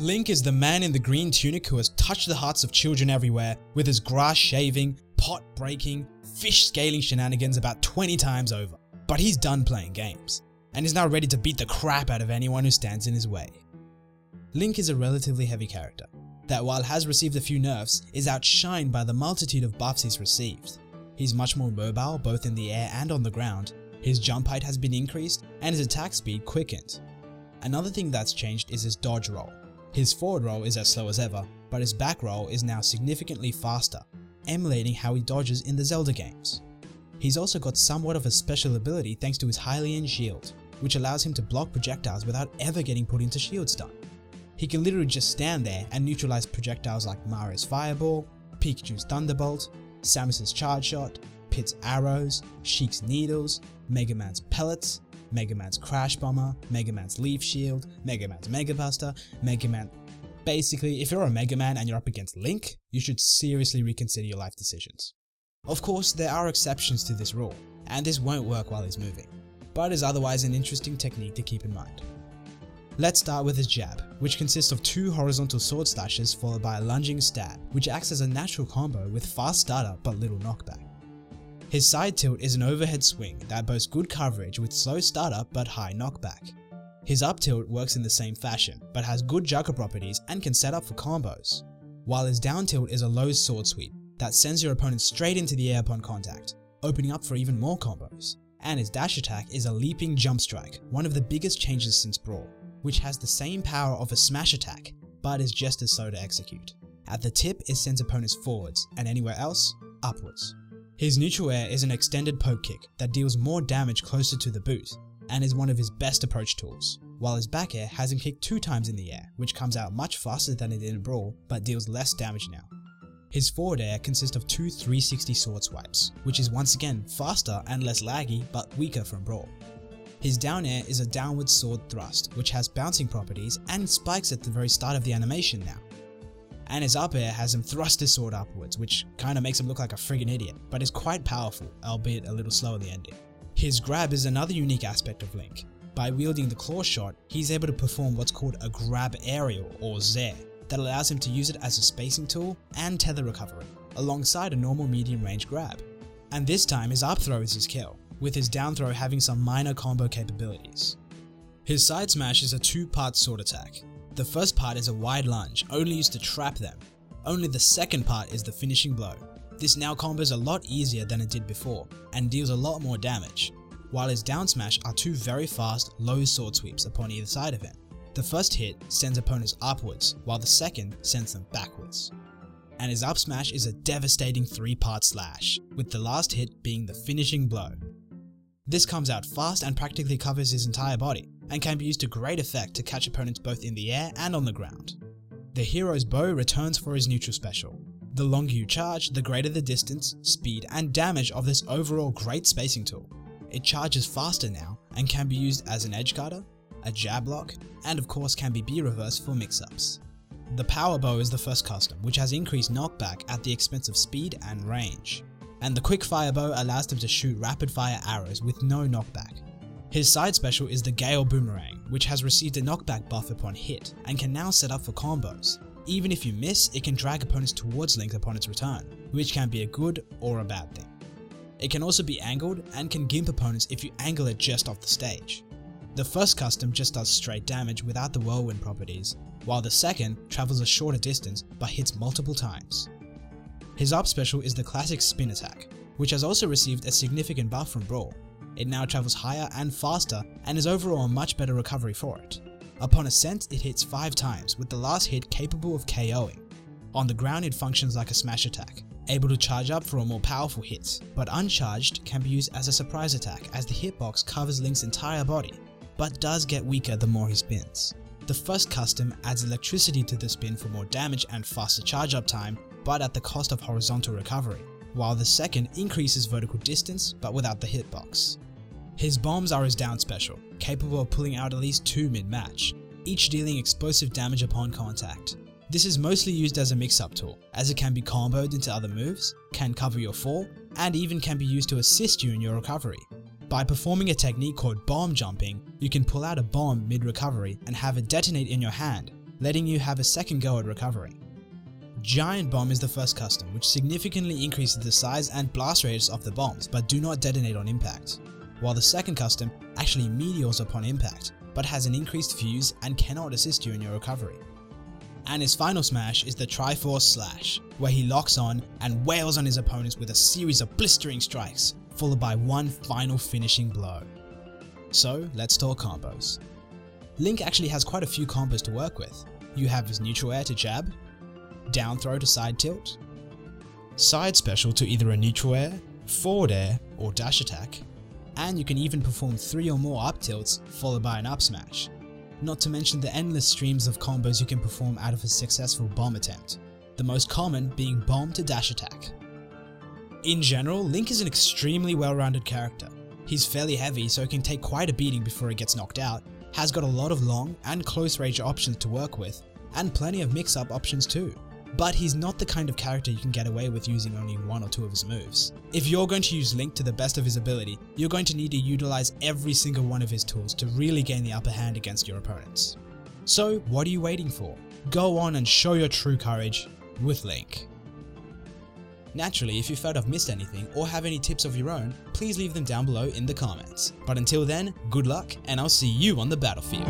Link is the man in the green tunic who has touched the hearts of children everywhere with his grass shaving, pot breaking, fish scaling shenanigans about 20 times over. But he's done playing games, and is now ready to beat the crap out of anyone who stands in his way. Link is a relatively heavy character, that while has received a few nerfs, is outshined by the multitude of buffs he's received. He's much more mobile both in the air and on the ground, his jump height has been increased, and his attack speed quickened. Another thing that's changed is his dodge roll. His forward roll is as slow as ever, but his back roll is now significantly faster, emulating how he dodges in the Zelda games. He's also got somewhat of a special ability thanks to his Hylian shield, which allows him to block projectiles without ever getting put into shield stun. He can literally just stand there and neutralize projectiles like Mario's Fireball, Pikachu's Thunderbolt, Samus's Charge Shot, Pit's Arrows, Sheik's Needles, Mega Man's Pellets, Mega Man's Crash Bomber, Mega Man's Leaf Shield, Mega Man's Mega Buster, Mega Man. Basically, if you're a Mega Man and you're up against Link, you should seriously reconsider your life decisions. Of course, there are exceptions to this rule, and this won't work while he's moving, but is otherwise an interesting technique to keep in mind. Let's start with his jab, which consists of 2 horizontal sword slashes followed by a lunging stab, which acts as a natural combo with fast startup but little knockback. His side tilt is an overhead swing that boasts good coverage with slow startup but high knockback. His up tilt works in the same fashion, but has good jugger properties and can set up for combos, while his down tilt is a low sword sweep that sends your opponent straight into the air upon contact, opening up for even more combos. And his dash attack is a leaping jump strike, one of the biggest changes since Brawl, which has the same power of a smash attack, but is just as slow to execute. At the tip, it sends opponents forwards, and anywhere else, upwards. His neutral air is an extended poke kick that deals more damage closer to the boot, and is one of his best approach tools, while his back air has him kick 2 times in the air, which comes out much faster than it did in Brawl, but deals less damage now. His forward air consists of 2 360 sword swipes, which is once again faster and less laggy, but weaker from Brawl. His down air is a downward sword thrust, which has bouncing properties and spikes at the very start of the animation now. And his up air has him thrust his sword upwards, which kinda makes him look like a friggin' idiot, but is quite powerful, albeit a little slow at the ending. His grab is another unique aspect of Link. By wielding the claw shot, he's able to perform what's called a grab aerial, or Zair, that allows him to use it as a spacing tool and tether recovery, alongside a normal medium range grab. And this time his up throw is his kill, with his down throw having some minor combo capabilities. His side smash is a 2-part sword attack. The first part is a wide lunge, only used to trap them. Only the second part is the finishing blow. This now combos a lot easier than it did before, and deals a lot more damage, while his down smash are 2 very fast, low sword sweeps upon either side of him. The first hit sends opponents upwards, while the second sends them backwards. And his up smash is a devastating 3-part slash, with the last hit being the finishing blow. This comes out fast and practically covers his entire body, and can be used to great effect to catch opponents both in the air and on the ground. The hero's bow returns for his neutral special. The longer you charge, the greater the distance, speed, and damage of this overall great spacing tool. It charges faster now, and can be used as an edge guarder, a jab lock, and of course can be B-reverse for mix-ups. The power bow is the first custom, which has increased knockback at the expense of speed and range. And the quick fire bow allows them to shoot rapid fire arrows with no knockback. His side special is the Gale Boomerang, which has received a knockback buff upon hit, and can now set up for combos. Even if you miss, it can drag opponents towards Link upon its return, which can be a good or a bad thing. It can also be angled, and can gimp opponents if you angle it just off the stage. The first custom just does straight damage without the whirlwind properties, while the second travels a shorter distance but hits multiple times. His up special is the classic spin attack, which has also received a significant buff from Brawl. It now travels higher and faster, and is overall a much better recovery for it. Upon ascent, it hits 5 times, with the last hit capable of KOing. On the ground, it functions like a smash attack, able to charge up for a more powerful hit, but uncharged can be used as a surprise attack as the hitbox covers Link's entire body, but does get weaker the more he spins. The first custom adds electricity to the spin for more damage and faster charge up time, but at the cost of horizontal recovery, while the second increases vertical distance but without the hitbox. His bombs are his down special, capable of pulling out at least 2 mid-match, each dealing explosive damage upon contact. This is mostly used as a mix-up tool, as it can be comboed into other moves, can cover your fall, and even can be used to assist you in your recovery. By performing a technique called bomb jumping, you can pull out a bomb mid-recovery and have it detonate in your hand, letting you have a second go at recovering. Giant Bomb is the first custom, which significantly increases the size and blast radius of the bombs but do not detonate on impact, while the second custom actually meteors upon impact but has an increased fuse and cannot assist you in your recovery. And his final smash is the Triforce Slash, where he locks on and wails on his opponents with a series of blistering strikes, followed by one final finishing blow. So let's talk combos. Link actually has quite a few combos to work with. You have his neutral air to jab, down throw to side tilt, side special to either a neutral air, forward air or dash attack, and you can even perform 3 or more up tilts followed by an up smash. Not to mention the endless streams of combos you can perform out of a successful bomb attempt, the most common being bomb to dash attack. In general, Link is an extremely well-rounded character. He's fairly heavy so he can take quite a beating before he gets knocked out, has got a lot of long and close range options to work with, and plenty of mix-up options too. But he's not the kind of character you can get away with using only 1 or 2 of his moves. If you're going to use Link to the best of his ability, you're going to need to utilize every single one of his tools to really gain the upper hand against your opponents. So what are you waiting for? Go on and show your true courage with Link. Naturally, if you felt I've missed anything or have any tips of your own, please leave them down below in the comments. But until then, good luck and I'll see you on the battlefield.